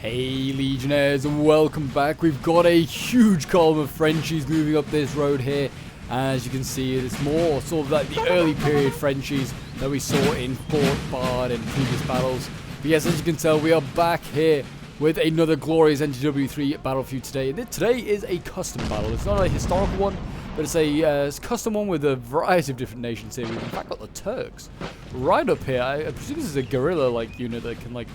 Hey Legionnaires, and welcome back. We've got a huge column of Frenchies moving up this road here. As you can see, it's more sort of like the early period Frenchies that we saw in Fort Bard and previous battles. But yes, as you can tell, we are back here with another glorious NTW3 battlefield today. And today is a custom battle. It's not a historical one, but it's a custom one with a variety of different nations here. We've in fact got the Turks right up here. I presume this is a guerrilla-like unit that can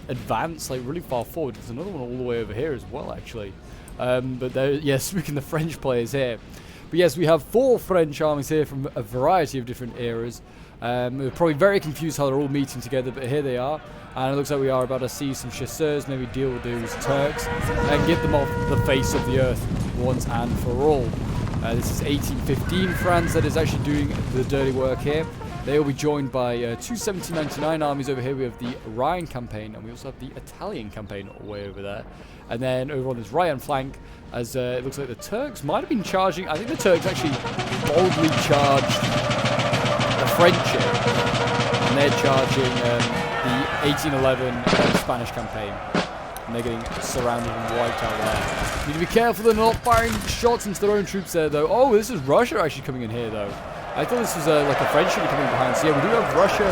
advance like really far forward. There's another one all the way over here as well, actually. But there, yeah, speaking the French players here. But yes, we have 4 French armies here from a variety of different eras. We're probably very confused how they're all meeting together, but here they are. And it looks like we are about to see some chasseurs maybe deal with those Turks and get them off the face of the earth once and for all. This is 1815 France that is actually doing the dirty work here. They will be joined by 2 1799 armies over here. We have the Rhine campaign, and we also have the Italian campaign all the way over there. And then over on this right-hand flank, as it looks like the Turks might have been charging. I think the Turks actually boldly charged the French here, and they're charging the 1811 Spanish campaign. And they're getting surrounded and wiped out there. Need to be careful they're not firing shots into their own troops there, though. Oh, this is Russia actually coming in here, though. I thought this was like a French unit coming behind. So yeah, we do have Russia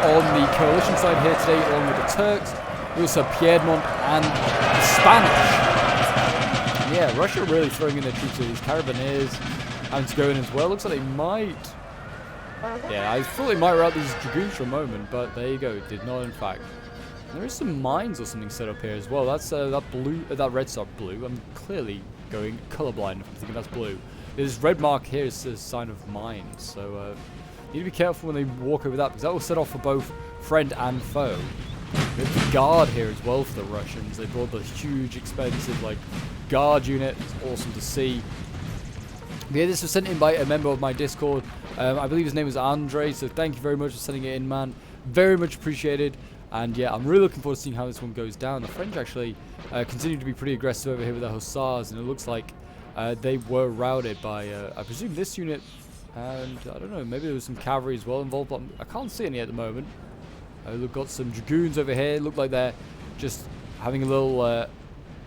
on the coalition side here today, along with the Turks. We also have Piedmont and the Spanish. And yeah, Russia really throwing in their troops here. These Carabiniers having to go in as well. Looks like they might. Yeah, I thought they might route these dragoons for a moment, but there you go. Did not, in fact. And there is some mines or something set up here as well. That's that blue, that red star blue. I'm clearly going colorblind if I'm thinking that's blue. This red mark here is a sign of mines, so you need to be careful when they walk over that, because that will set off for both friend and foe. We have the guard here as well for the Russians. They brought the huge, expensive guard unit. It's awesome to see. Yeah, this was sent in by a member of my Discord. I believe his name was Andre, so thank you very much for sending it in, man. Very much appreciated. And yeah, I'm really looking forward to seeing how this one goes down. The French actually continue to be pretty aggressive over here with their hussars, and it looks like they were routed by, I presume, this unit, and I don't know, maybe there was some cavalry as well involved, but I can't see any at the moment. We've got some dragoons over here. Look like they're just having a little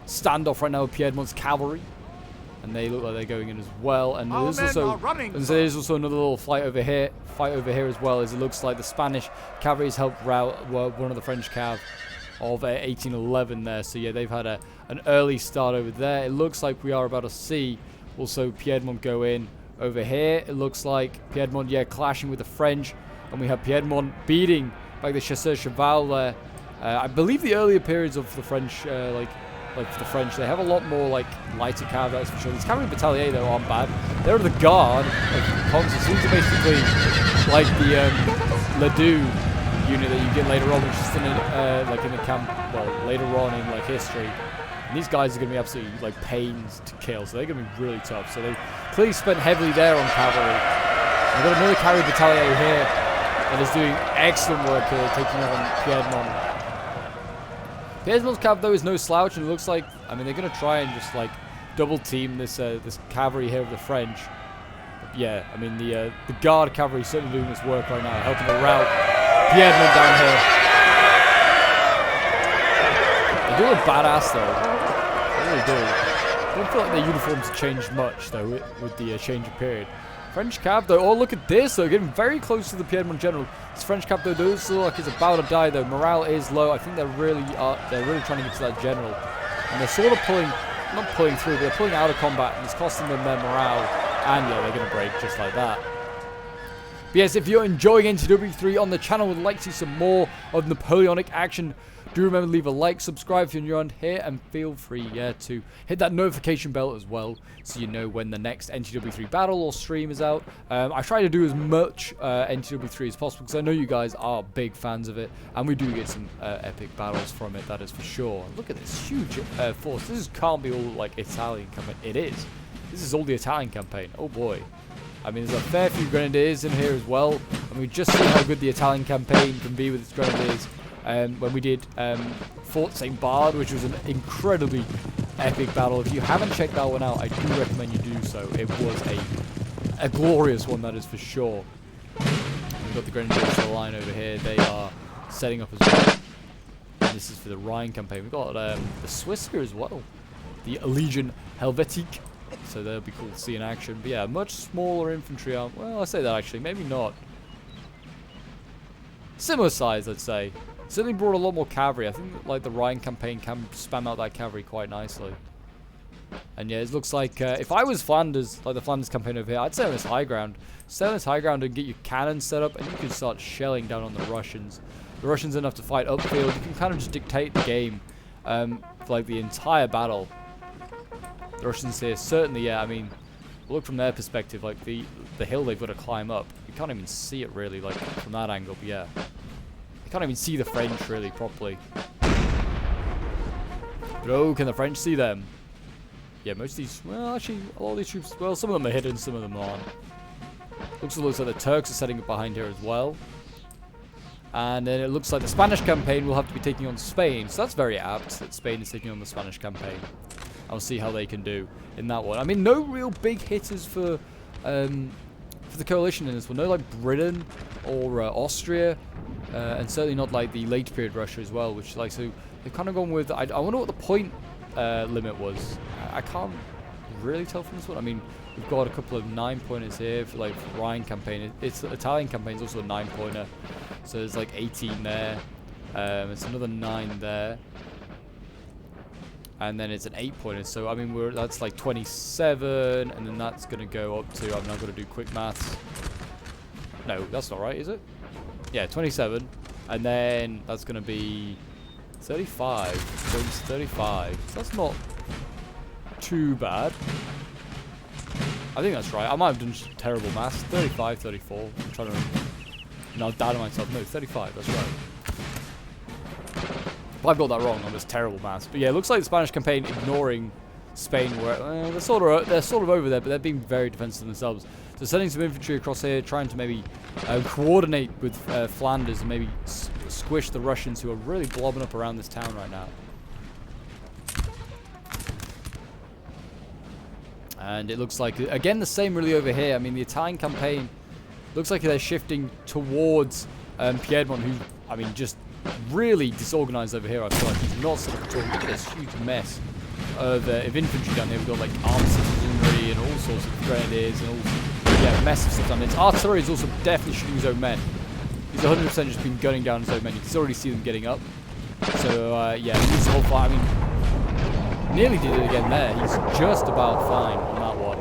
standoff right now with Piedmont's cavalry, and they look like they're going in as well. And there's also another little fight over here as well, as it looks like the Spanish cavalry has helped rout one of the French cav of 1811 there. So yeah, they've had an early start over there. It looks like we are about to see also Piedmont go in over here. It looks like Piedmont, yeah, clashing with the French, and we have Piedmont beating like the Chasseurs Cheval there. I believe the earlier periods of the French, like for the French, they have a lot more lighter cav, that's for sure. These cavalry battaliers though aren't bad. They're the guard of Constance. These are basically like the Ledoux unit that you get later on, which is still in the camp, well, later on in history. And these guys are going to be absolutely pains to kill, so they're going to be really tough. So they clearly spent heavily there on cavalry. We've got another cavalry battalion here that is doing excellent work here, taking on Piedmont. Piedmont's cav though is no slouch, and it looks like, I mean, they're going to try and just double team this this cavalry here of the French. But yeah, I mean the guard cavalry is certainly doing this work right now, helping to rout Piedmont down here. They do look badass though. They really do. I don't feel like their uniforms have changed much though with the change of period. French cav though, oh look at this though, getting very close to the Piedmont general. This French cav though does look like it's about to die though. Morale is low. I think they're really trying to get to that general. And they're sort of not pulling through, but they're pulling out of combat, and it's costing them their morale. And yeah, they're going to break just like that. But yes, if you're enjoying NTW3 on the channel and would like to see some more of Napoleonic action, do remember to leave a like, subscribe if you're new around here, and feel free to hit that notification bell as well, so you know when the next NTW3 battle or stream is out. I try to do as much NTW3 as possible, because I know you guys are big fans of it, and we do get some epic battles from it, that is for sure. Look at this huge force. This can't be all Italian campaign. It is. This is all the Italian campaign. Oh boy. I mean, there's a fair few grenadiers in here as well, and we just see how good the Italian campaign can be with its grenadiers. When we did Fort St. Bard, which was an incredibly epic battle. If you haven't checked that one out, I do recommend you do so. It was a glorious one, that is for sure. We've got the grenadiers to the line over here. They are setting up as well. this is for the Rhine campaign. We've got the Swiss here as well. The Legion Helvetique. So they'll be cool to see in action. But yeah, much smaller infantry arm. Well, I say that actually. Maybe not. Similar size, I'd say. Certainly brought a lot more cavalry. I think like the Rhine campaign can spam out that cavalry quite nicely. And yeah, it looks like if I was Flanders, like the Flanders campaign over here, I'd stay on this high ground. Stay on this high ground and get your cannons set up, and you can start shelling down on the Russians. The Russians don't have to fight upfield. You can kind of just dictate the game for like the entire battle. The Russians here, certainly, yeah, I mean, look from their perspective, like the hill they've got to climb up. You can't even see it really, like from that angle, but yeah. You can't even see the French really properly. But oh, can the French see them? Yeah, most of these, well, actually, a lot of these troops, well, some of them are hidden, some of them aren't. Looks like the Turks are setting up behind here as well. And then it looks like the Spanish campaign will have to be taking on Spain. So that's very apt that Spain is taking on the Spanish campaign. I'll see how they can do in that one. I mean, no real big hitters for the coalition in this one. No, like Britain or Austria. And certainly not like the late period Russia as well, which like, so they've kind of gone with, I wonder what the point limit was. I can't really tell from this one. I mean, we've got a couple of 9-pointers here for like Rhine campaign. It's the Italian campaign is also a 9-pointer, so there's like 18 there. It's another 9 there, and then it's an 8-pointer. So I mean, that's like 27, and then that's gonna go up to. I'm not gonna do quick maths. No, that's not right, is it? Yeah, 27, and then that's gonna be 35. Points 35. So that's not too bad. I think that's right. I might have done terrible maths. 35, 34. I'm trying to... No, down on myself. No, 35. That's right. Well, I've got that wrong on this terrible maths. But yeah, it looks like the Spanish campaign ignoring Spain. Where they're sort of over there, but they're being very defensive themselves. So sending some infantry across here, trying to maybe coordinate with Flanders and maybe squish the Russians who are really blobbing up around this town right now. And it looks like, again, the same really over here. I mean, the Italian campaign looks like they're shifting towards Piedmont, who, I mean, just really disorganized over here. I feel like he's not set up at all. Look at this huge mess of infantry down here. We've got, like, armed citizenry and all sorts of grenadiers and all, yeah, massive stuff down there. His artillery is also definitely shooting his own men. He's 100% just been gunning down his own men. You can already see them getting up. So, yeah, he's the whole fight. I mean, nearly did it again there. He's just about fine on that one.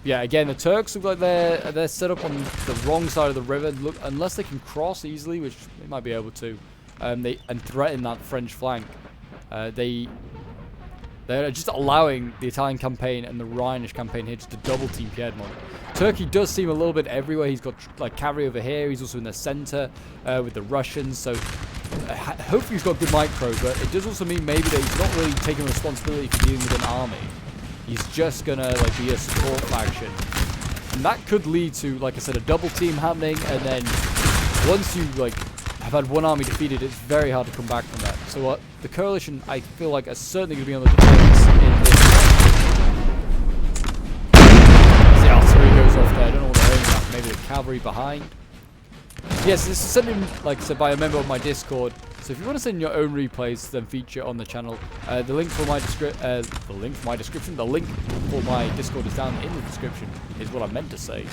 Yeah, again, the Turks look like they're set up on the wrong side of the river. Look, unless they can cross easily, which they might be able to, and threaten that French flank. They're just allowing the Italian campaign and the Rhinish campaign here just to double team Piedmont. Turkey does seem a little bit everywhere. He's got like cavalry over here. He's also in the center with the Russians. So hopefully he's got good micro, but it does also mean maybe that he's not really taking responsibility for dealing with an army. He's just gonna like be a support faction, and that could lead to, like I said, a double team happening. And then once you like have had one army defeated, it's very hard to come back from that. So the coalition, I feel like, are certainly going to be on the defense in this. As the artillery goes off there, I don't know what they're aiming at. Maybe the cavalry behind. Yes, this is something, like I said, by a member of my Discord. So if you want to send your own replays, then feature on the channel. The link for my Discord is down in the description, is what I meant to say.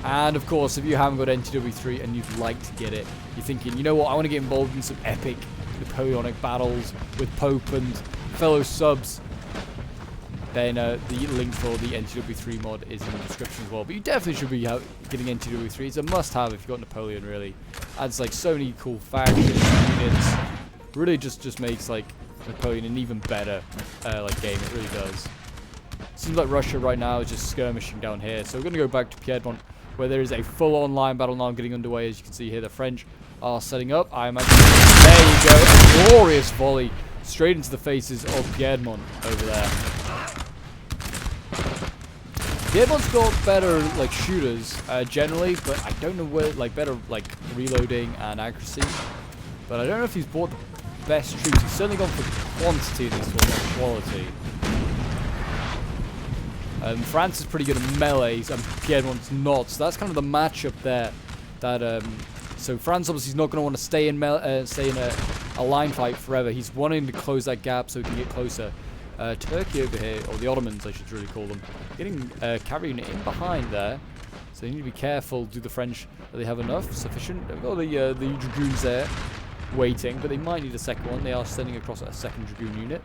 And of course, if you haven't got NTW3 and you'd like to get it, you're thinking, you know what, I want to get involved in some epic Napoleonic battles with Pope and fellow subs, then the link for the NTW3 mod is in the description as well. But you definitely should be getting NTW3. It's a must-have if you've got Napoleon, really. Adds like so many cool factions, units. Really just makes like Napoleon an even better like game. It really does. Seems like Russia right now is just skirmishing down here. So we're going to go back to Piedmont, where there is a full-on line battle now getting underway. As you can see here, the French are setting up. I imagine, there you go, a glorious volley straight into the faces of Piedmont over there. Piedmont's got better like shooters generally, but I don't know where, like, better like reloading and accuracy. But I don't know if he's bought the best troops. He's certainly gone for quantity in this one, not quality. France is pretty good at melees, and Piedmont's not. So that's kind of the matchup there that So France obviously is not going to want to stay in a line fight forever. He's wanting to close that gap so he can get closer. Turkey over here, or the Ottomans I should really call them, getting cavalry unit in behind there. So they need to be careful. Do the French, do they have enough? Sufficient? They've got the dragoons there waiting, but they might need a second one. They are sending across a second dragoon unit.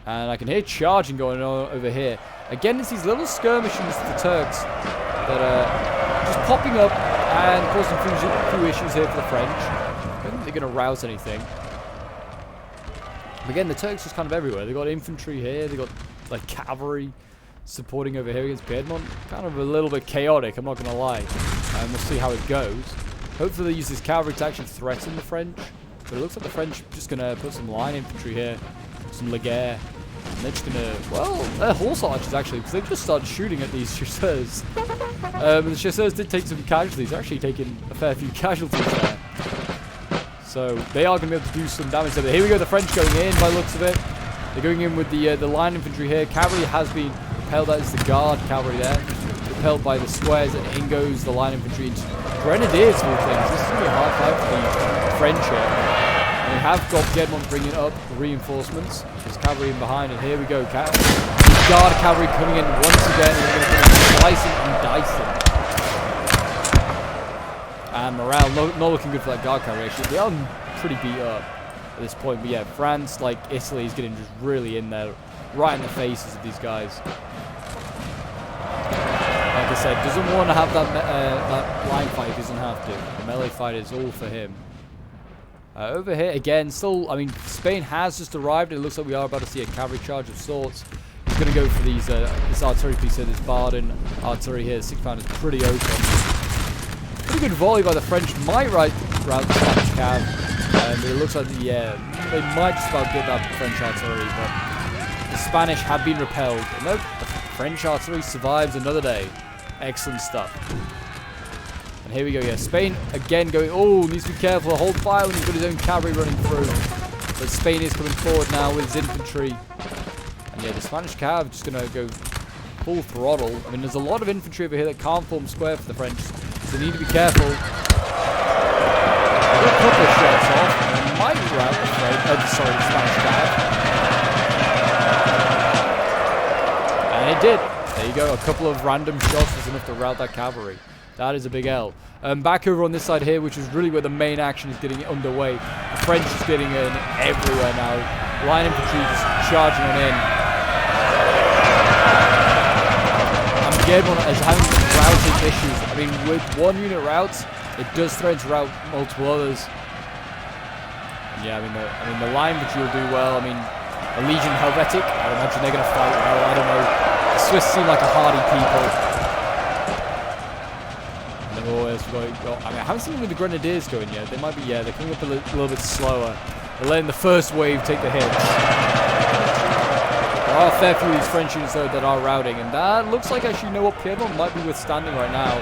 And I can hear charging going on over here. Again, it's these little skirmishes to the Turks that are just popping up and causing a few issues here for the French. I don't think they're going to rouse anything. But again, the Turks are just kind of everywhere. They've got infantry here. They've got like cavalry supporting over here against Piedmont. Kind of a little bit chaotic, I'm not going to lie. And we'll see how it goes. Hopefully they use this cavalry to actually threaten the French. But it looks like the French are just going to put some line infantry here. Some Laguerre. And they're just going to, well, they're horse archers actually, because they've just started shooting at these chasseurs. And the chasseurs did take some casualties. They're actually taking a fair few casualties there. So they are going to be able to do some damage there. Here we go, the French going in by the looks of it. They're going in with the line infantry here. Cavalry has been repelled. That is the guard cavalry there. Repelled by the squares, and in goes the line infantry into grenadiers of all things. This is going to be a hard fight for the French here. And we have got Piedmont bringing up reinforcements. There's cavalry in behind, and here we go. Guard cavalry coming in once again. And we're going to be slicing and dicing. And morale not looking good for that guard cavalry actually. They are pretty beat up at this point. But yeah, France, like Italy, is getting just really in there, right in the faces of these guys. Like I said, doesn't want to have that line fight. He doesn't have to. The melee fight is all for him. Over here again, still, I mean, Spain has just arrived. It looks like we are about to see a cavalry charge of sorts. He's going to go for these this artillery piece here, this Baden artillery here. 6 pound is pretty open. Pretty good volley by the French. Might rout the Spanish cav. It looks like, yeah, they might just about get that French artillery, but the Spanish have been repelled. And nope, the French artillery survives another day. Excellent stuff. And here we go, yeah. Spain again going, oh, needs to be careful. Hold fire when he's got his own cavalry running through. But Spain is coming forward now with his infantry. And yeah, the Spanish cav just going to go full throttle. I mean, there's a lot of infantry over here that can't form square for the French. So they need to be careful. Got a couple of shots off. And might rout the Spanish cav. And it did. There you go. A couple of random shots was enough to rout that cavalry. That is a big L. Back over on this side here, which is really where the main action is getting underway. The French is getting in everywhere now. Line infantry just charging on in. And Piedmont is having some routing issues. I mean, with one unit routes, it does threaten to rout multiple others. And yeah, I mean, the line infantry will do well. I mean, a Legion Helvetic, I imagine they're going to fight well. I don't know. The Swiss seem like a hardy people. I mean, I haven't seen them with the Grenadiers going yet. They might be, yeah, they're coming up a little bit slower. They're letting the first wave take the hits. There are a fair few of these French units, though, that are routing, and that looks like actually, you know what, Piedmont might be withstanding right now.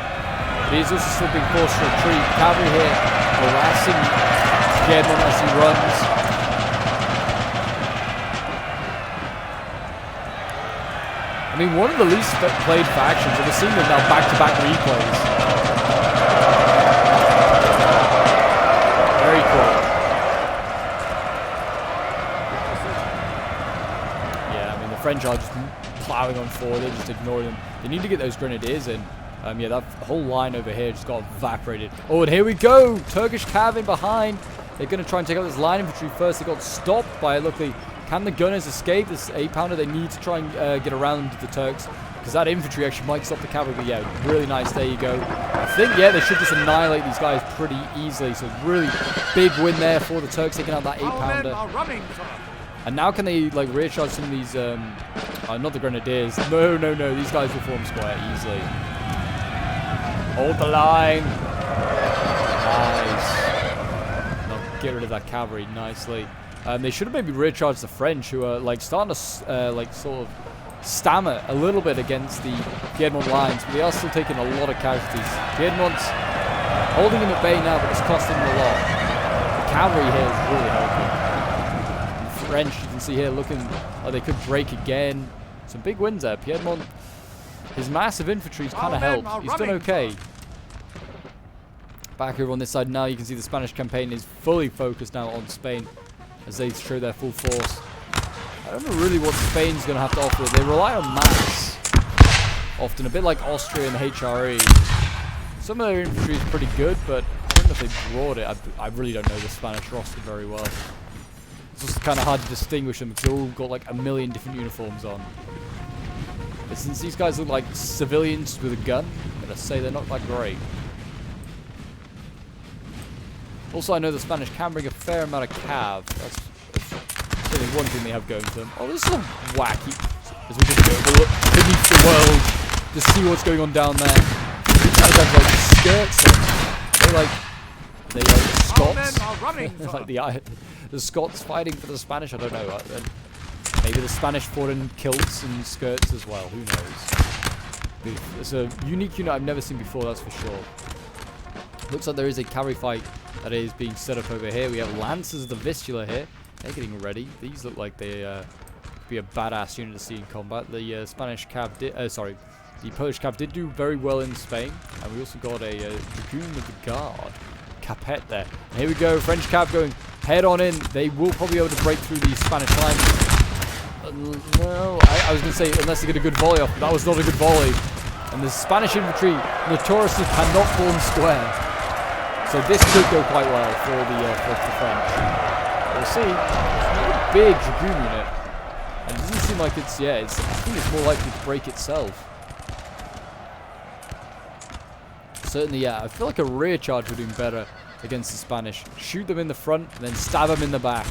But he's also still being forced to retreat. Cavalry here, harassing Piedmont as he runs. I mean, one of the least played factions, and we're seeing them now back-to-back replays. Very cool. Yeah, I mean, the French are just plowing on forward. They're just ignoring them. They need to get those grenadiers in. Yeah, that whole line over here just got evaporated. Oh, and here we go. Turkish cav in behind. They're going to try and take out this line infantry first. They got stopped by, luckily, can the gunners escape this 8-pounder? They need to try and get around the Turks, because that infantry actually might stop the cavalry. But yeah, really nice. There you go. I think, yeah, they should just annihilate these guys pretty easily. So really big win there for the Turks, taking out that 8-pounder. And now can they, like, recharge some of these, not the Grenadiers. No. These guys will form square easily. Hold the line. Nice. Now get rid of that cavalry nicely. They should have maybe recharged the French, who are, like, starting to, like, sort of stammer a little bit against the Piedmont lines, but they are still taking a lot of casualties. Piedmont's holding them at bay now, but it's costing them a lot. The cavalry here is really helping. And the French, you can see here, looking like they could break again. Some big wins there. Piedmont, his massive infantry's kind of helped. He's done okay. Back over on this side now, you can see the Spanish campaign is fully focused now on Spain as they show their full force. I don't know really what Spain's going to have to offer. They rely on mass, often a bit like Austria and the HRE. Some of their infantry is pretty good, but I don't know if they brought it. I really don't know the Spanish roster very well. It's just kind of hard to distinguish them because they've all got like a million different uniforms on. But since these guys look like civilians with a gun, I'm going to say they're not that great. Also, I know the Spanish can bring a fair amount of cav. That's certainly one thing they have going to them. Oh, this is a wacky. As we just go beneath the world to see what's going on down there. These guys have like skirts on. They like Scots. Like the Scots fighting for the Spanish. I don't know. Maybe the Spanish fought in kilts and skirts as well. Who knows? It's a unique unit I've never seen before. That's for sure. Looks like there is a cavalry fight that is being set up over here. We have Lancers of the Vistula here. They're getting ready. These look like they could be a badass unit to see in combat. The Spanish cav did, the Polish cav did do very well in Spain. And we also got a Dragoon of the Guard, Capet there. And here we go, French cav going head on in. They will probably be able to break through the Spanish lines. No, I was going to say unless they get a good volley off, but that was not a good volley. And the Spanish infantry notoriously cannot form square. So this could go quite well for the French. We'll see. It's not a big Dragoon unit. And it doesn't seem like it's, I think it's more likely to break itself. Certainly, I feel like a rear charge would do better against the Spanish. Shoot them in the front, and then stab them in the back.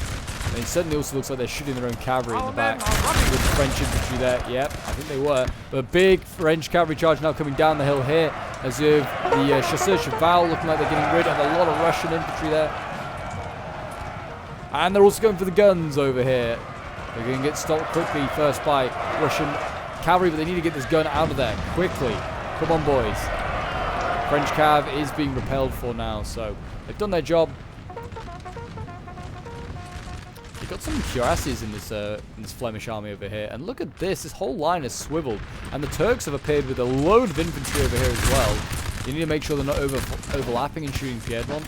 And it certainly also looks like they're shooting their own cavalry in the back. With the French infantry there. Yep, I think they were. But a big French cavalry charge now coming down the hill here. As you have the Chasseurs Cheval looking like they're getting rid of a lot of Russian infantry there. And they're also going for the guns over here. They're going to get stopped quickly first by Russian cavalry, but they need to get this gun out of there quickly. Come on, boys. French cav is being repelled for now, so they've done their job. They've got some cuirasses in this Flemish army over here, and look at this. This whole line is swiveled, and the Turks have appeared with a load of infantry over here as well. You need to make sure they're not overlapping and shooting Piedmont.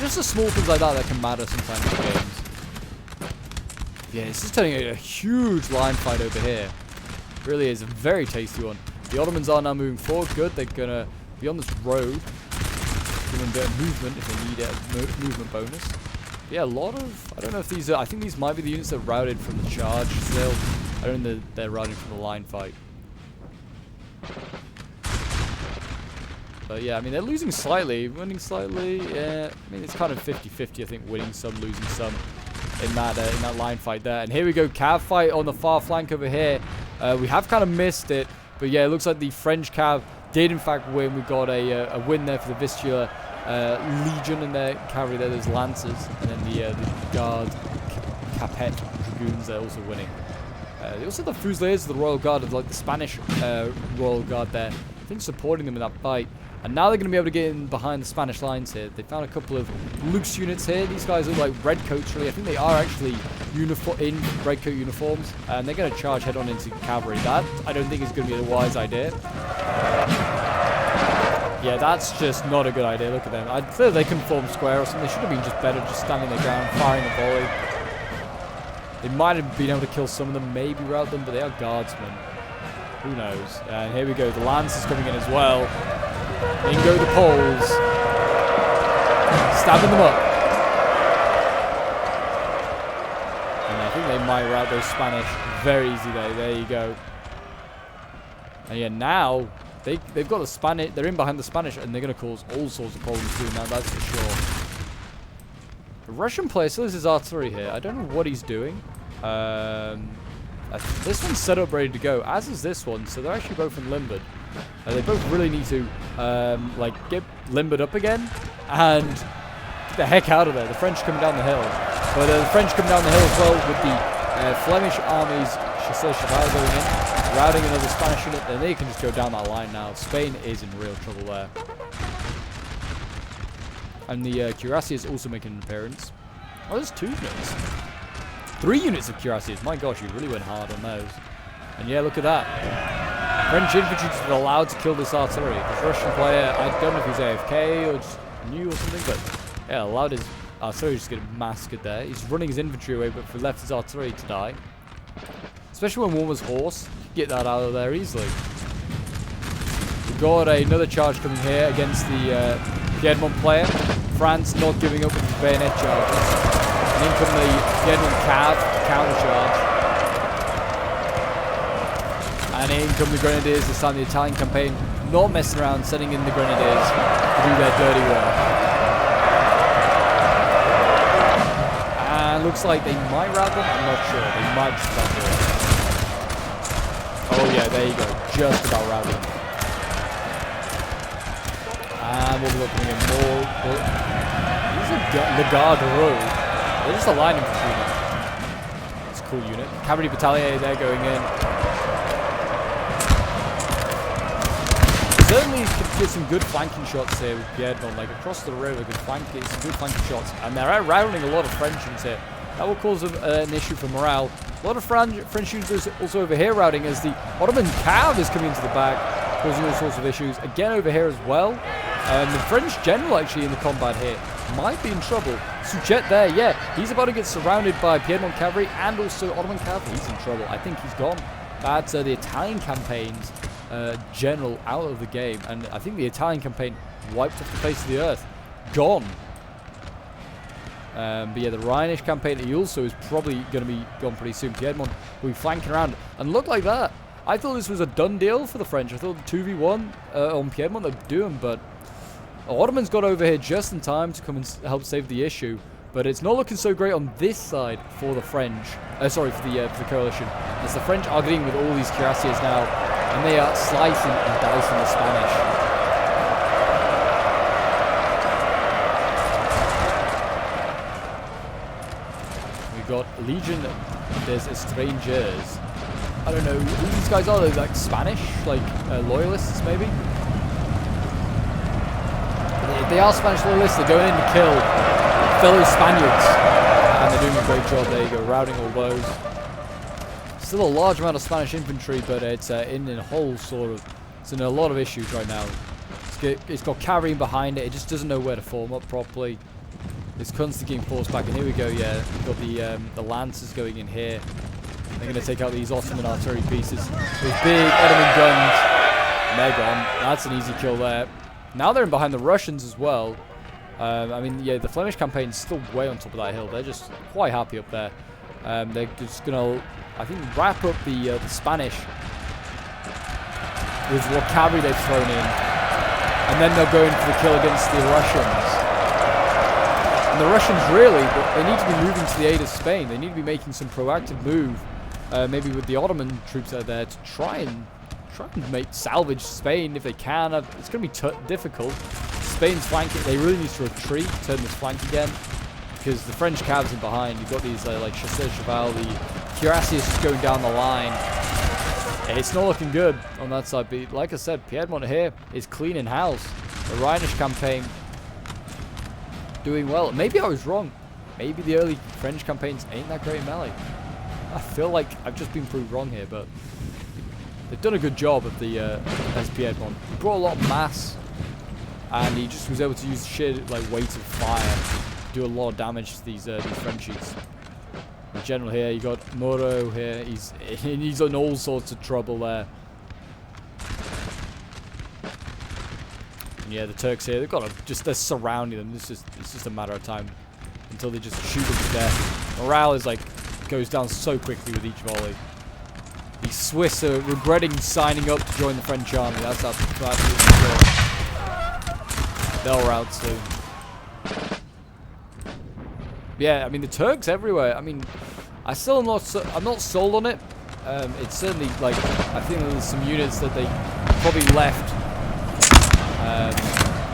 Just the small things like that can matter sometimes in games. Yeah, this is turning a huge line fight over here. It really is a very tasty one. The Ottomans are now moving forward. Good, they're gonna be on this road. Give them a bit of movement if they need a movement bonus. Yeah, a lot of... I don't know if these are... I think these might be the units that routed from the charge still. I don't know they're routing from the line fight. But yeah, I mean, they're losing slightly. Winning slightly. Yeah, I mean, it's kind of 50-50, I think. Winning some, losing some in that line fight there. And here we go. Cav fight on the far flank over here. We have kind of missed it. But yeah, it looks like the French cav did in fact win. We got a win there for the Vistula Legion in their cavalry there. There's Lancers, and then the Guard Capet Dragoons are also winning. They also have the Fusiliers, the Royal Guard, like the Spanish Royal Guard there, I think supporting them in that fight. And now they're going to be able to get in behind the Spanish lines here. They found a couple of loose units here. These guys look like redcoats really. I think they are actually in redcoat uniforms. And they're going to charge head on into cavalry. That, I don't think is going to be a wise idea. Yeah, that's just not a good idea. Look at them. I feel they can form square or something. They should have been just better just standing their ground, firing a volley. They might have been able to kill some of them, maybe rout them, but they are guardsmen. Who knows? And here we go. The lance is coming in as well. In go the Poles. Stabbing them up. And I think they might rout those Spanish very easy there. There you go. And yeah, now they've got the Spanish. They're in behind the Spanish, and they're going to cause all sorts of problems doing that. That's for sure. The Russian player still has his artillery here. I don't know what he's doing. This one's set up ready to go, as is this one. So they're actually both in limbered. They both really need to like get limbered up again and get the heck out of there. The French coming down the hill, but the French coming down the hill as well with the Flemish army's Chasseurs Cheval going in, routing another Spanish unit. Then they can just go down that line now. Spain is in real trouble there. And the cuirassiers also making an appearance. Oh, there's 2 units. 3 units of cuirassiers. My gosh, you really went hard on those. And yeah, look at that. French infantry just allowed to kill this artillery. This Russian player, I don't know if he's AFK or just new or something, but yeah, allowed his artillery just to get massacred there. He's running his infantry away, but if we left his artillery to die, especially when one was horse, you could get that out of there easily. We've got another charge coming here against the Piedmont player. France not giving up with his bayonet charges. And in come the Piedmont cav counter charge. And in come the Grenadiers, this time the Italian campaign not messing around, sending in the Grenadiers to do their dirty work. And looks like they might rout them, I'm not sure, they might just about do it. Oh yeah, there you go, just about routed them. And we'll be looking at more. These are Le Garde. They're just a line infantry unit. It's a cool unit. Cavalry Battalion, they're going in. Certainly could get some good flanking shots here with Piedmont, like across the river, some good flanking shots. And they're out-routing a lot of French units here. That will cause an issue for morale. A lot of French units also over here routing as the Ottoman cav is coming into the back, causing all sorts of issues. Again over here as well. The French general actually in the combat here might be in trouble. Suchet there, yeah, he's about to get surrounded by Piedmont cavalry and also Ottoman cavalry. He's in trouble. I think he's gone. That's the Italian campaign's general out of the game, and I think the Italian campaign wiped off the face of the earth. Gone. But yeah, the Rhinish campaign, he also is probably going to be gone pretty soon. Piedmont will be flanking around, and look like that. I thought this was a done deal for the French. I thought the 2v1 on Piedmont they'd do him, but Ottoman's got over here just in time to come and help save the issue. But it's not looking so great on this side for the French. Sorry, for the coalition. As the French are getting with all these cuirassiers now, and they are slicing and dicing the Spanish. We've got Legion des Strangers. I don't know who these guys are. They're like Spanish, like loyalists maybe. They are Spanish loyalists. They're going in to kill fellow Spaniards, and they're doing a great job. There you go, routing all those. Still a large amount of Spanish infantry, but it's in a whole sort of. It's in a lot of issues right now. It's got cavalry behind it. It just doesn't know where to form up properly. It's constantly getting forced back, and here we go. Yeah, we've got the Lancers going in here. They're going to take out these Ottoman artillery pieces. Those big Ottoman guns. And they're gone. That's an easy kill there. Now they're in behind the Russians as well. I mean, yeah, the Flemish campaign is still way on top of that hill. They're just quite happy up there. They're just going to, I think, wrap up the Spanish with what cavalry they've thrown in. And then they'll go in for the kill against the Russians. And the Russians really, they need to be moving to the aid of Spain. They need to be making some proactive move, maybe with the Ottoman troops out there to try and salvage Spain if they can. It's going to be difficult. Spain's flanking. They really need to retreat, turn this flank again, because the French cabs in behind. You've got these like Chasseurs Cheval, the cuirassiers just going down the line. It's not looking good on that side. But like I said, Piedmont here is cleaning house. The Rhinish campaign doing well. Maybe I was wrong. Maybe the early French campaigns ain't that great in melee. I feel like I've just been proved wrong here, but they've done a good job of the as Piedmont. He brought a lot of mass, and he just was able to use sheer like weight of fire to do a lot of damage to these Frenchies. The general here, you got Moreau here. He's in all sorts of trouble there. And yeah, the Turks here, they've got they're surrounding them. It's just a matter of time until they just shoot them to death. Morale is like goes down so quickly with each volley. The Swiss are regretting signing up to join the French army. That's absolutely true. They'll rout soon. Yeah, I mean the Turks everywhere. I mean, I'm not sold on it. It's certainly like I think there's some units that they probably left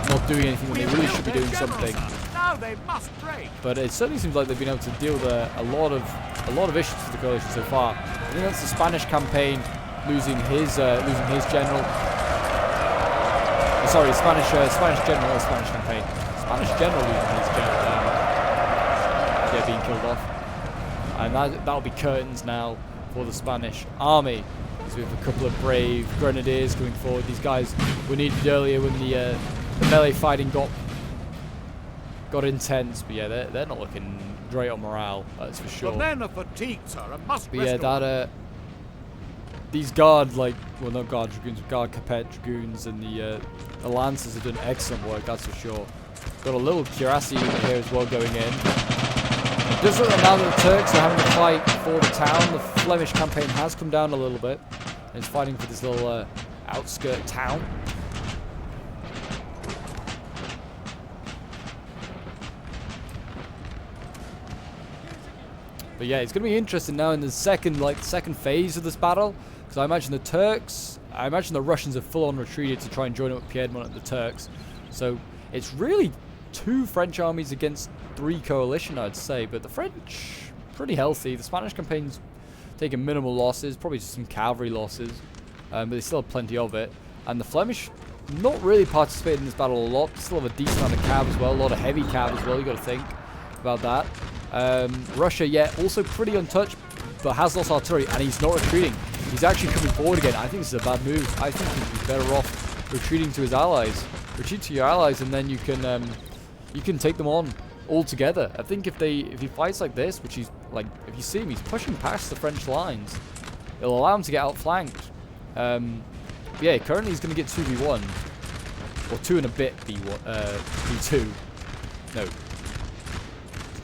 not doing anything when they really should be doing something. But it certainly seems like they've been able to deal with a lot of issues for the coalition so far. I think that's the Spanish campaign losing his general. Sorry, Spanish general, Spanish campaign. Spanish general losing his general. Yeah, being killed off. And that'll be curtains now for the Spanish army. So we have a couple of brave grenadiers going forward. These guys were needed earlier when the melee fighting got got intense, but yeah, they're not looking great on morale, that's for sure. The men are fatigued, sir, and must But yeah, these guard, like, well, not guard dragoons, but guard capet dragoons and the lancers have done excellent work, that's for sure. Got a little cuirassy unit here as well going in. It does look like now that the Turks are having to fight for the town. The Flemish campaign has come down a little bit. And it's fighting for this little outskirt town. But yeah, it's going to be interesting now in the second phase of this battle. Because I imagine the Russians have full on retreated to try and join up with Piedmont and the Turks. So it's really 2 French armies against 3 coalition, I'd say. But the French, pretty healthy. The Spanish campaign's taking minimal losses, probably just some cavalry losses. But they still have plenty of it. And the Flemish, not really participating in this battle a lot. Still have a decent amount of cav as well. A lot of heavy cav as well, you got to think about that. Russia, yeah, also pretty untouched, but has lost artillery, and he's not retreating. He's actually coming forward again. I think this is a bad move. I think he'd be better off retreating to his allies. Retreat to your allies, and then you can take them on all together. I think if he fights like this, which he's like, if you see him, he's pushing past the French lines. It'll allow him to get outflanked. Yeah, currently he's going to get 2v1, or 2 and a bit v2. No.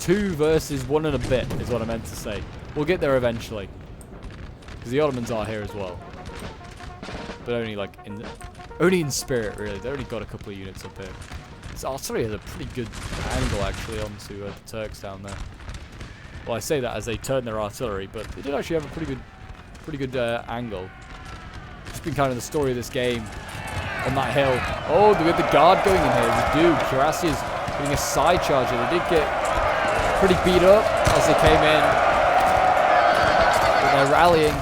2 versus 1 and a bit is what I meant to say. We'll get there eventually. Because the Ottomans are here as well. But only like in spirit, really. They only got a couple of units up here. This artillery has a pretty good angle actually onto the Turks down there. Well, I say that as they turn their artillery, but they did actually have a pretty good angle. It's been kind of the story of this game on that hill. Oh, we got the guard going in here. We do. Cuirassiers getting a side charger. They did get pretty beat up as they came in, but they're rallying,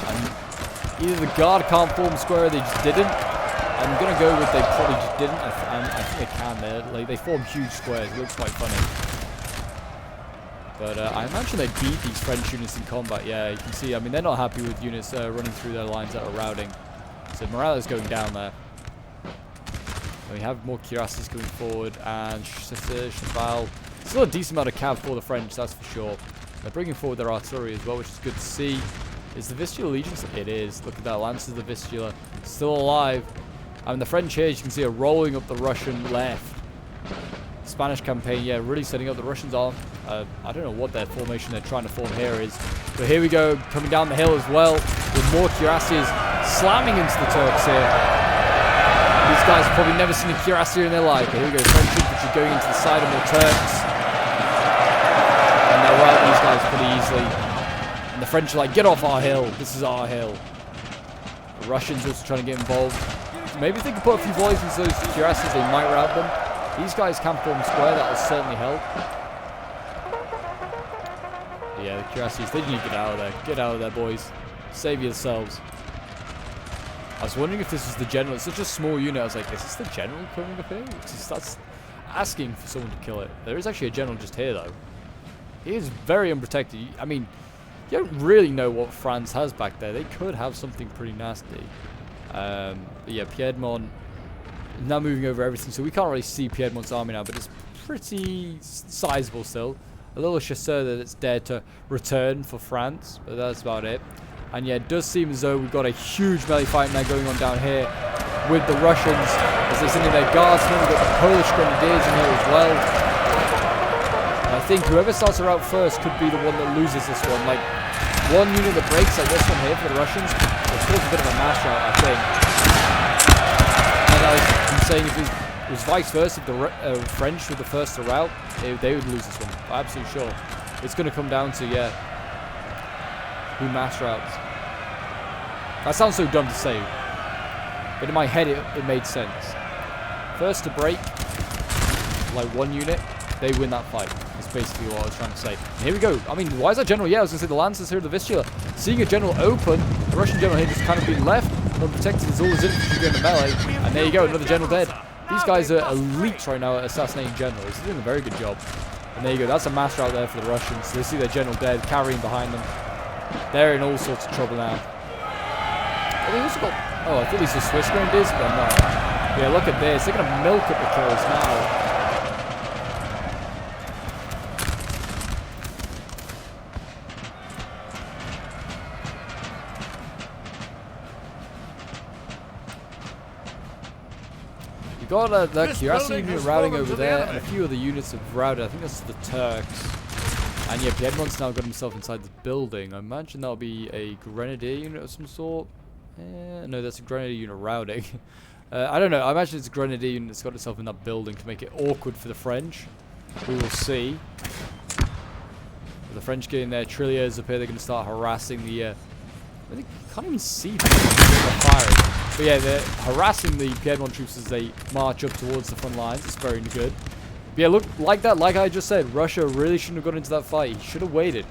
and either the guard can't form square or they just didn't. I'm gonna go with they probably just didn't. I think they can. They form huge squares. It looks quite funny, but I imagine they beat these French units in combat. Yeah, you can see, I mean, they're not happy with units running through their lines that are routing, so morale is going down there. And we have more cuirassies coming forward, and Cheval. Still a decent amount of cav for the French, that's for sure. They're bringing forward their artillery as well, which is good to see. Is the Vistula Legions? It is. Look at that. Lancers of the Vistula still alive. I mean, the French here, as you can see, are rolling up the Russian left. Spanish campaign, yeah, really setting up. The Russians are. I don't know what their formation they're trying to form here is. But here we go, coming down the hill as well, with more cuirassiers slamming into the Turks here. These guys have probably never seen a cuirassier in their life. But here we go, French infantry going into the side of more Turks. And they'll rout these guys pretty easily. And the French are like, get off our hill. This is our hill. The Russians also trying to get involved. Maybe if they can put a few volleys into those cuirassiers, they might rout them. These guys can form square. That will certainly help. But yeah, the cuirassiers, they need to get out of there. Get out of there, boys. Save yourselves. I was wondering if this was the general. It's such a small unit. I was like, is this the general coming up here? That's asking for someone to kill it. There is actually a general just here, though. He is very unprotected. I mean, you don't really know what France has back there. They could have something pretty nasty. But yeah, Piedmont now moving over everything. So we can't really see Piedmont's army now, but it's pretty sizable still. A little chasseur that's dared to return for France, but that's about it. And yeah, it does seem as though we've got a huge melee fight now going on down here with the Russians as they send in their guardsmen. We've got the Polish grenadiers in here as well. And I think whoever starts her out first could be the one that loses this one. Like, one unit that breaks like this one here for the Russians, it's caused a bit of a mash out, I think. And I'm saying if it was vice versa, if the French were the first to rout, they would lose this one. I'm absolutely sure. It's going to come down to, yeah, who mass routes. That sounds so dumb to say, but in my head it made sense. First to break, like one unit, they win that fight. That's basically what I was trying to say. And here we go. I mean, why is that general? Yeah, I was going to say the Lancers here at the Vistula. Seeing a general open, the Russian general here just kind of being left unprotected as all his infantry going to melee. And there you go, another general dead. These guys are elite right now at assassinating generals. They're doing a very good job. And there you go, that's a mass rout there for the Russians. So they see their general dead, carrying behind them. They're in all sorts of trouble now. Oh, they also got... Oh, I thought these were Swiss grenadiers, but no. Yeah, look at this. They're going to milk at the kills now. You got that This Curiosity building unit has routing fallen over to the there, enemy. and a few other units have routed. I think that's the Turks. And yeah, Piedmont's now got himself inside the building. I imagine that'll be a Grenadier unit of some sort. No, that's a Grenadier unit routing. I don't know. I imagine it's a Grenadier unit that's got itself in that building to make it awkward for the French. We will see. With the French getting their trilliers up here, they're going to start harassing the... I can't even see them firing. But yeah, they're harassing the Piedmont troops as they march up towards the front lines. It's very good. But yeah, look, like that, like I just said, Russia really shouldn't have got into that fight. He should have waited.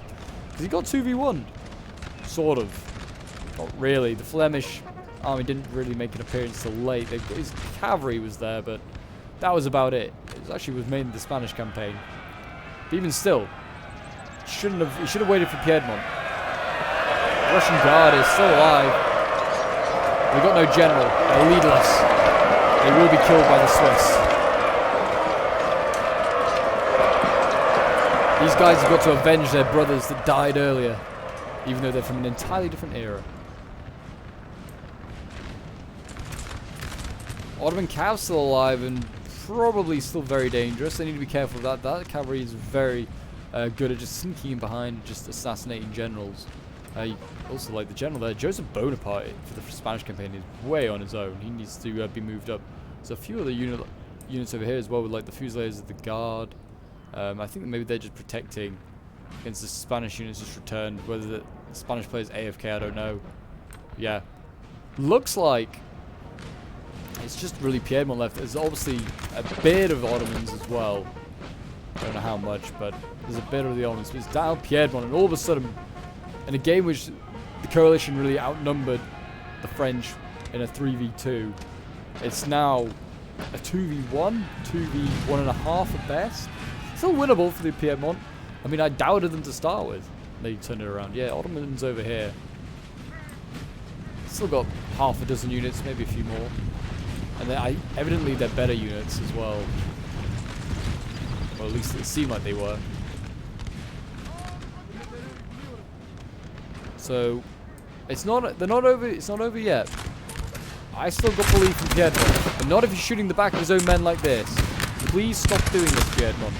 Because he got 2v1. Sort of. Not really. The Flemish army didn't really make an appearance till late. His cavalry was there, but that was about it. It was actually mainly the Spanish campaign. But even still, he should have waited for Piedmont. The Russian Guard is still alive. They've got no general. They're leaderless. They will be killed by the Swiss. These guys have got to avenge their brothers that died earlier, even though they're from an entirely different era. Ottoman cav still alive and probably still very dangerous. They need to be careful of that. That cavalry is very good at just sneaking in behind, just assassinating generals. Also, like the general there, Joseph Bonaparte for the Spanish campaign is way on his own. He needs to be moved up. There's a few other units over here as well, with like the Fusiliers of the Guard. I think that maybe they're just protecting against the Spanish units just returned. Whether the Spanish player's AFK, I don't know. Yeah, looks like it's just really Piedmont left. There's obviously a bit of Ottomans as well. I don't know how much, but there's a bit of the Ottomans. But it's down Piedmont, and all of a sudden, in a game which the coalition really outnumbered the French in a 3v2, it's now a 2v1, 2v1.5 at best. Still winnable for the Piedmont. I mean, I doubted them to start with. They turned it around. Yeah, Ottomans over here. Still got half a dozen units, maybe a few more. And evidently they're better units as well. Or at least it seemed like they were. So it's not over. It's not over yet. I still got belief in Piedmont, but not if he's shooting the back of his own men like this. Please stop doing this, Piedmont.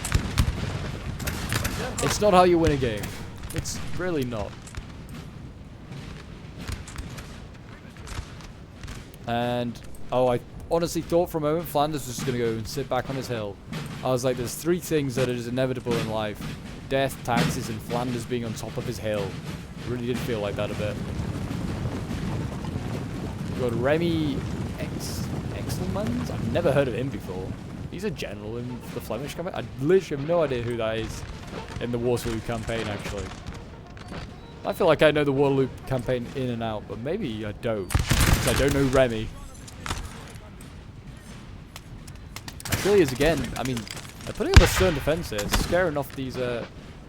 It's not how you win a game. It's really not. And oh, I honestly thought for a moment Flanders was just going to go and sit back on his hill. I was like, there's three things that is inevitable in life: death, taxes, and Flanders being on top of his hill. It really did feel like that a bit. We've got Remy Exelmans. I've never heard of him before. He's a general in the Flemish campaign. I literally have no idea who that is in the Waterloo campaign, actually. I feel like I know the Waterloo campaign in and out, but maybe I don't, because I don't know Remy. It really is, again, I mean, they're putting up a stern defense here, scaring off these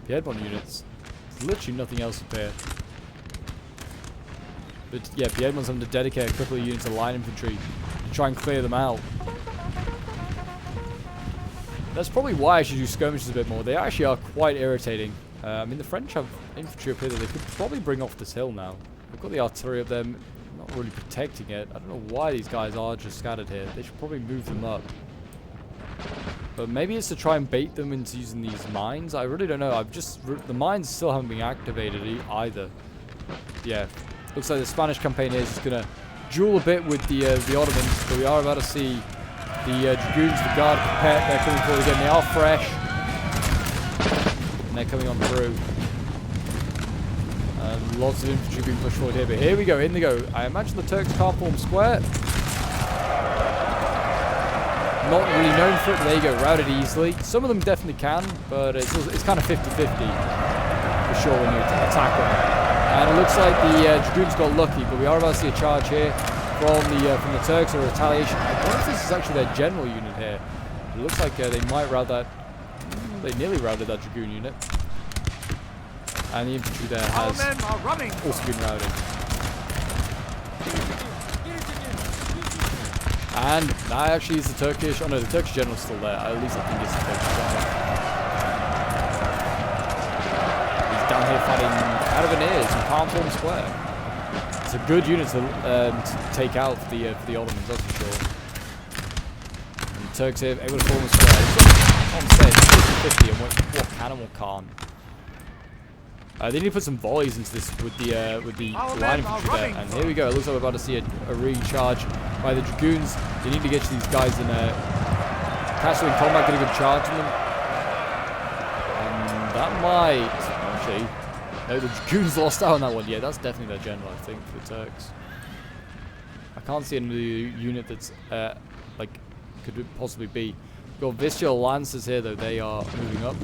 Piedmont units. There's literally nothing else up here. But yeah, Piedmont's having to dedicate a couple of units of line infantry to try and clear them out. That's probably why I should do skirmishes a bit more. They actually are quite irritating. I mean, the French have infantry up here that they could probably bring off this hill now. They've got the artillery up there, not really protecting it. I don't know why these guys are just scattered here. They should probably move them up. But maybe it's to try and bait them into using these mines. I really don't know. The mines still haven't been activated either. Yeah, looks like the Spanish campaign here is just going to duel a bit with the Ottomans. But we are about to see the Dragoons, the Guard, prepare. They're coming forward again. They are fresh. And they're coming on through. Lots of infantry being pushed forward here. But here we go. In they go. I imagine the Turks can't form square. Not really known for it, but there you go. Routed easily. Some of them definitely can, but it's kind of 50-50 for sure when you attack them. And it looks like the Dragoons got lucky, but we are about to see a charge here from the Turks, or a retaliation. I wonder if this is actually their general unit here. It looks like they might rout that. They nearly routed that Dragoon unit. And the infantry there has also been routed. And that actually is the Turkish. Oh no, the Turkish general's still there. At least I think it's the Turkish general. He's down here fighting out of an ears in Palm Form Square. It's a good unit to take out for the Ottomans, that's for sure. Turks here able to form a square. On set, 50-50, and what can and what can't. They need to put some volleys into this with the line infantry there. And here we go. It looks like we're about to see a recharge by the Dragoons. They need to get to these guys and catch them in combat, get a good charge on them. And that might actually. No, the Dragoons lost out on that one. Yeah, that's definitely their general, I think, for the Turks. I can't see another unit that's like could possibly be. We've got Vistula Lancers here though. They are moving up.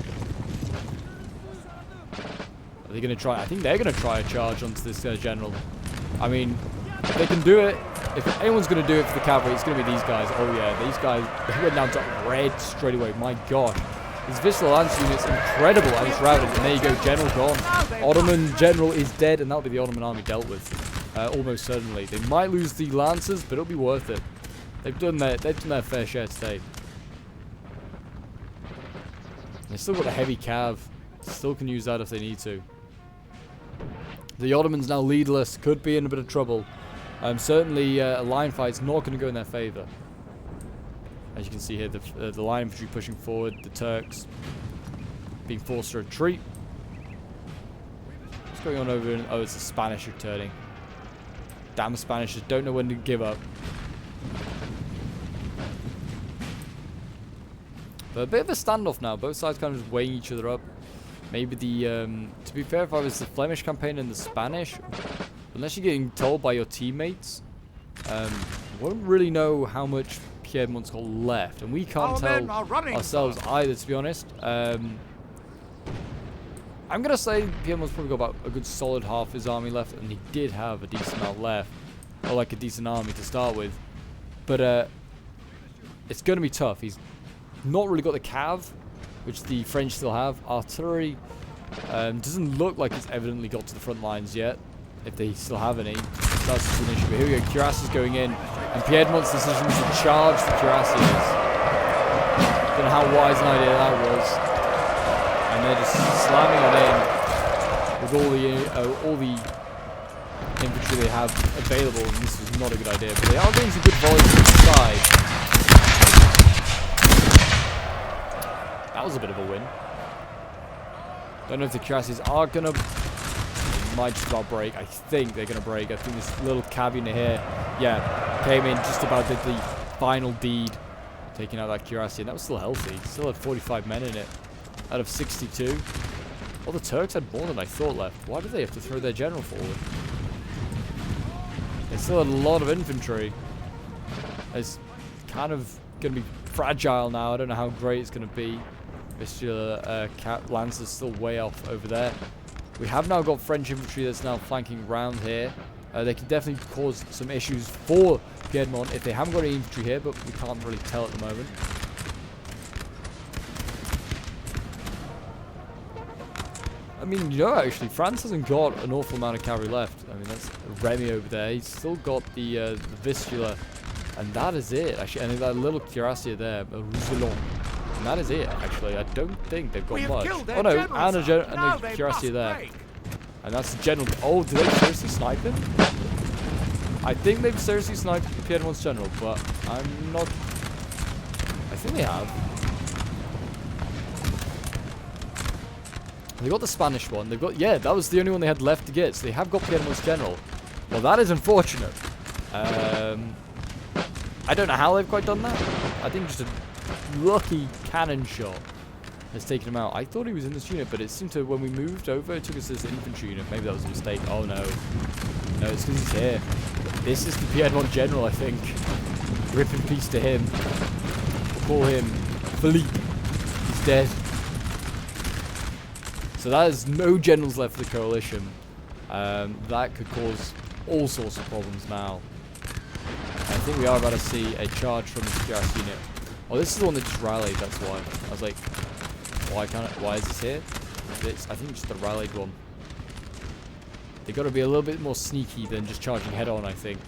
Are they going to try? I think they're going to try a charge onto this general. I mean, if they can do it. If anyone's going to do it for the cavalry, it's going to be these guys. Oh yeah, these guys. They went down to red straight away. My gosh. This Vistula Lance unit's incredible. I just routed, and there you go, general gone. Ottoman general is dead, and that'll be the Ottoman army dealt with. Almost certainly. They might lose the Lancers, but it'll be worth it. They've done their fair share today. They've still got a heavy cav. Still can use that if they need to. The Ottomans now leadless, could be in a bit of trouble. Certainly a line fight's not going to go in their favour. As you can see here, the line infantry pushing forward, the Turks being forced to retreat. What's going on over in... Oh, it's the Spanish returning. Damn Spanish, just don't know when to give up. But a bit of a standoff now. Both sides kind of just weighing each other up. Maybe the... to be fair, if I was the Flemish campaign and the Spanish, unless you're getting told by your teammates, you won't really know how much Piedmont's got left, and we can't tell ourselves either, to be honest. I'm gonna say Piedmont's probably got about a good solid half his army left, and he did have a decent amount left, or like a decent army to start with. But it's gonna be tough. He's not really got the cav, which the French still have. Artillery doesn't look like it's evidently got to the front lines yet, if they still have any. That's just an issue. But here we go, cuirassiers going in, and Piedmont's decision was to charge the cuirassiers. Don't know how wise an idea that was. And they're just slamming it in with all the infantry they have available, and this was not a good idea. But they are getting some good volleys to the side. That was a bit of a win. Don't know if the cuirassiers are gonna... might just about break. I think they're going to break. I think this little cav unit here, yeah, came in just about did the final deed, taking out that cuirassier, and that was still healthy. Still had 45 men in it out of 62. Well, the Turks had more than I thought left. Why did they have to throw their general forward? They still had a lot of infantry. It's kind of going to be fragile now. I don't know how great it's going to be. Vistula Lancers still way off over there. We have now got French infantry that's now flanking round here. They can definitely cause some issues for Piedmont if they haven't got any infantry here, but we can't really tell at the moment. I mean, you know, actually, France hasn't got an awful amount of cavalry left. I mean, that's Remy over there. He's still got the Vistula, and that is it. Actually, and that little cuirassier there, Roussillon. And that is it, actually. I don't think they've got much. Oh no, and a cuirassier there. And that's the general. Oh, did they seriously snipe him? I think they've seriously sniped Piedmont's general, but I'm not... I think they have. They got the Spanish one. They've got... Yeah, that was the only one they had left to get. So they have got Piedmont's general. Well, that is unfortunate. I don't know how they've quite done that. I think just a lucky cannon shot has taken him out. I thought he was in this unit, but it seemed to, when we moved over, it took us to this infantry unit. Maybe that was a mistake. Oh no. No, it's because he's here. This is the Piedmont general, I think. Rip in peace to him. We'll call him Philippe. He's dead. So that is no generals left for the coalition. That could cause all sorts of problems now. I think we are about to see a charge from the GRS unit. Oh, this is the one that just rallied, that's why. I was like, why is this here? I think just the rallied one. They got to be a little bit more sneaky than just charging head on, I think.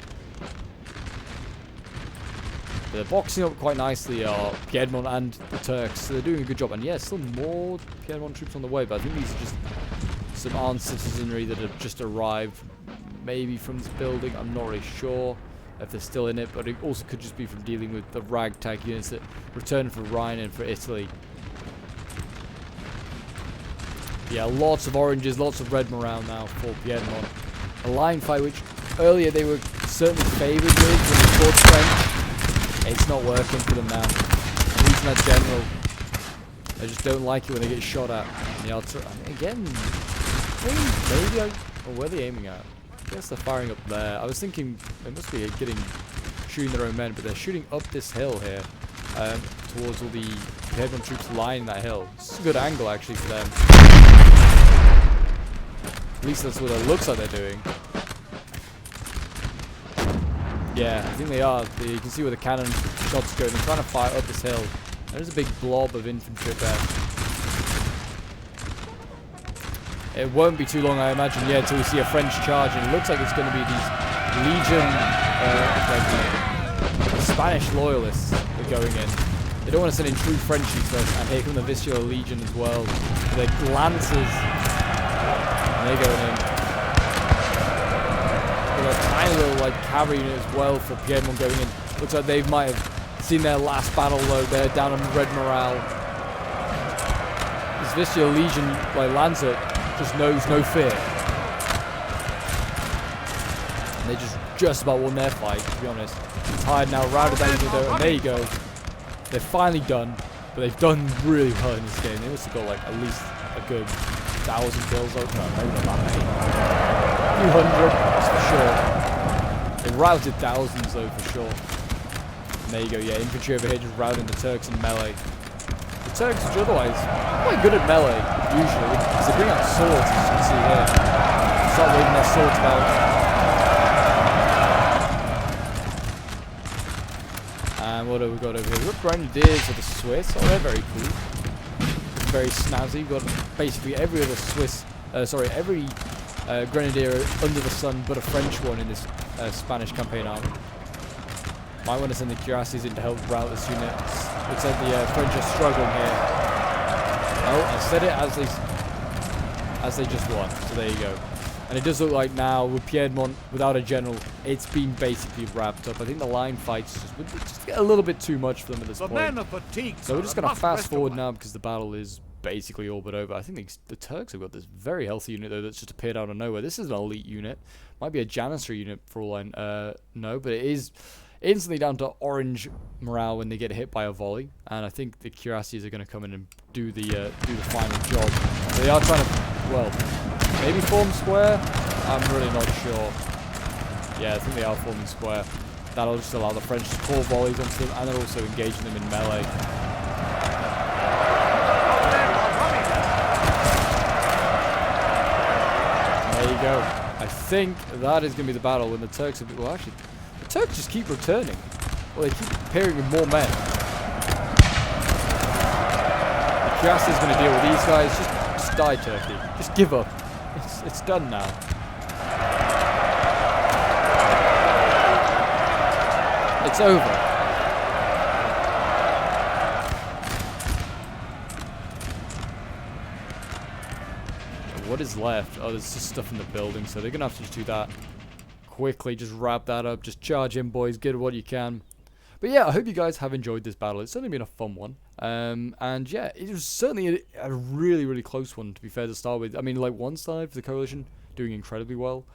They're boxing up quite nicely, Piedmont and the Turks, so they're doing a good job. And yeah, still more Piedmont troops on the way, but I think these are just some armed citizenry that have just arrived, maybe from this building, I'm not really sure. if they're still in it, but it also could just be from dealing with the ragtag units that return for Rhine and for Italy. Yeah, lots of oranges, lots of red morale now for Piedmont. A line fight which earlier they were certainly favoured with when they fought French. It's not working for them now. Losing that general. I just don't like it when they get shot at. And again, maybe where are they aiming at? I guess they're firing up there. I was thinking they must be shooting their own men, but they're shooting up this hill here towards all the Piedmont troops lining that hill. It's a good angle actually for them. At least that's what it looks like they're doing. Yeah, I think they are. You can see where the cannon shots go. They're trying to fire up this hill. There's a big blob of infantry there. It won't be too long, I imagine, yeah, until we see a French charge, and it looks like it's going to be these Legion, the Spanish loyalists that are going in. They don't want to send in true Frenchies first, and here come the Visual Legion as well. The Lancers, and they're going in. Got a tiny little like cavalry unit as well for Piedmont going in. Looks like they might have seen their last battle though. They're down on red morale. This Visual Legion, like Lancer, just knows no fear. And they just about won their fight, to be honest. Tired now, routed that unit though, and there you go. They're finally done, but they've done really well in this game. They must have got like at least a good 1,000 kills. Oh no, maybe not that many. A few hundred, that's for sure. They routed thousands though, for sure. And there you go, yeah, infantry over here just routing the Turks in melee. The Turks, which otherwise quite good at melee, usually, because they bring out swords, as you can see here. Start waving their swords about. And what have we got over here? We've got Grenadiers of the Swiss. Oh, they're very cool. Very snazzy. We've got basically every other every Grenadier under the sun but a French one in this Spanish campaign army. Might want to send the cuirassiers in to help rout this unit. Looks like the French are struggling here. Oh, I said it as they just won. So there you go. And it does look like now, with Piedmont without a general, it's been basically wrapped up. I think the line fights just get a little bit too much for them at this point. Men are fatigued, so we're just going to fast forward now because the battle is basically all but over. I think the Turks have got this very healthy unit though that's just appeared out of nowhere. This is an elite unit. Might be a Janissary unit for all I know, but it is instantly down to orange morale when they get hit by a volley. And I think the cuirassiers are going to come in and do the final job. So they are trying to, well, maybe form square? I'm really not sure. Yeah, I think they are forming square. That'll just allow the French to pour volleys onto them, and they're also engaging them in melee. There you go. I think that is going to be the battle when the Turks have... Well, actually, the Turks just keep returning. Well, they keep appearing with more men. The cuirassier is going to deal with these guys. Just die, Turkey. Just give up. It's done now. It's over. What is left? Oh, there's just stuff in the building, so they're going to have to just do that quickly. Just wrap that up. Just charge in, boys. Get what you can. But yeah, I hope you guys have enjoyed this battle. It's certainly been a fun one. And yeah, it was certainly a really, really close one, to be fair, to start with. I mean, like, one side for the coalition doing incredibly well.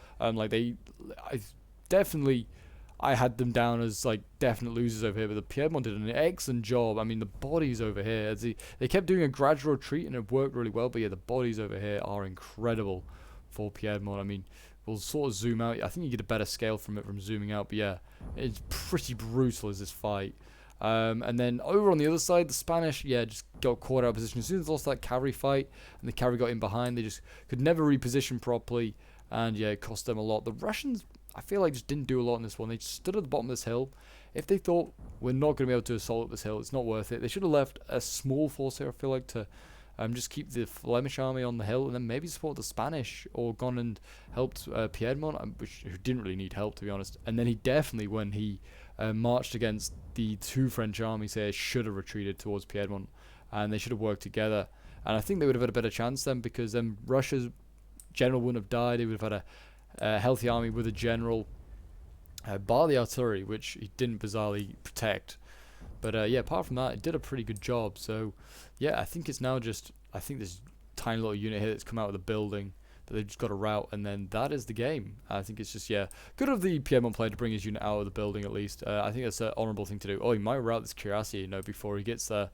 I had them down as, like, definite losers over here, but the Piedmont did an excellent job. I mean, the bodies over here, they kept doing a gradual retreat, and it worked really well. But yeah, the bodies over here are incredible for Piedmont. I mean, we'll sort of zoom out. I think you get a better scale from it from zooming out. But yeah, it's pretty brutal as this fight. And then over on the other side, the Spanish, yeah, just got caught out of position. As soon as they lost that cavalry fight, and the cavalry got in behind, they just could never reposition properly. And yeah, it cost them a lot. The Russians, I feel like, just didn't do a lot in this one. They just stood at the bottom of this hill. If they thought, we're not going to be able to assault this hill, it's not worth it. They should have left a small force here, I feel like, to just keep the Flemish army on the hill, and then maybe support the Spanish, or gone and helped Piedmont, who didn't really need help, to be honest. And then he definitely, when he marched against the two French armies here, should have retreated towards Piedmont, and they should have worked together. And I think they would have had a better chance then, because then Russia's general wouldn't have died. They would have had a healthy army with a general, bar the artillery, which he didn't bizarrely protect. But yeah, apart from that, it did a pretty good job. So yeah, I think it's now just, I think this tiny little unit here that's come out of the building that they've just got to rout, and then that is the game. I think it's just, yeah, good of the Piedmont player to bring his unit out of the building at least. I think that's an honourable thing to do. Oh, he might rout this cuirassier, you know, before he gets there.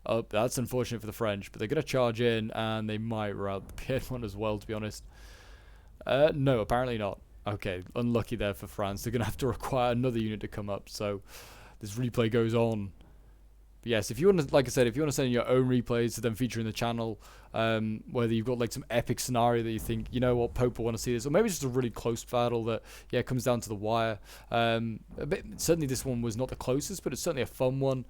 Oh, that's unfortunate for the French, but they're going to charge in, and they might rout the Piedmont as well, to be honest. No, apparently not. Okay, unlucky there for France. They're going to have to require another unit to come up, so this replay goes on. But yes, if you want to, like I said, if you want to send in your own replays to then feature in the channel, whether you've got like some epic scenario that you think, you know what, Pope will want to see this, or maybe just a really close battle that, yeah, comes down to the wire. Certainly this one was not the closest, but it's certainly a fun one.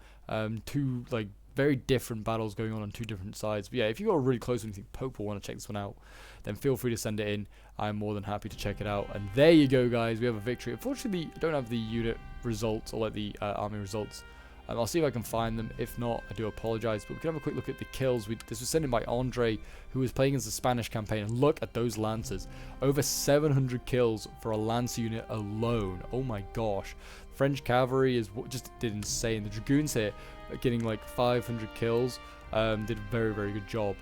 Two, like, very different battles going on two different sides. But yeah, if you've got a really close one, you think Pope will want to check this one out, then feel free to send it in. I'm more than happy to check it out. And there you go, guys. We have a victory. Unfortunately, I don't have the unit results or like the army results. I'll see if I can find them. If not, I do apologize. But we can have a quick look at the kills. This was sent in by Andre, who was playing against the Spanish campaign. And look at those Lancers. Over 700 kills for a Lancer unit alone. Oh my gosh. French cavalry is just did insane. The Dragoons here are getting like 500 kills. Did a very, very good job.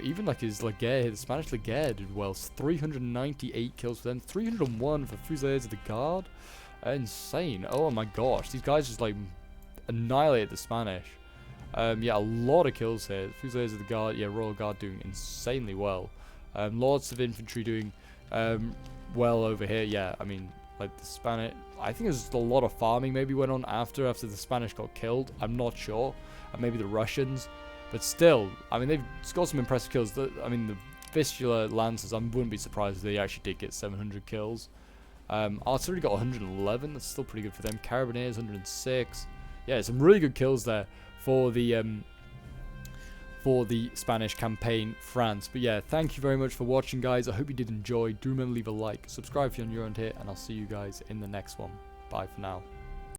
Even like his Laguerre, the Spanish Laguerre did well. 398 kills for them. 301 for Fusiliers of the Guard. Insane. Oh my gosh. These guys just like annihilated the Spanish. Yeah, a lot of kills here. Fusiliers of the Guard, yeah, Royal Guard doing insanely well. Lots of infantry doing well over here. Yeah, I mean, like the Spanish, I think there's a lot of farming maybe went on after the Spanish got killed. I'm not sure. Maybe the Russians. But still, I mean, they've got some impressive kills. I mean, the Vistula Lancers, I wouldn't be surprised if they actually did get 700 kills. Artillery got 111. That's still pretty good for them. Carabiniers, 106. Yeah, some really good kills there for the Spanish campaign, France. But yeah, thank you very much for watching, guys. I hope you did enjoy. Do remember to leave a like, subscribe if you're new around here, and I'll see you guys in the next one. Bye for now.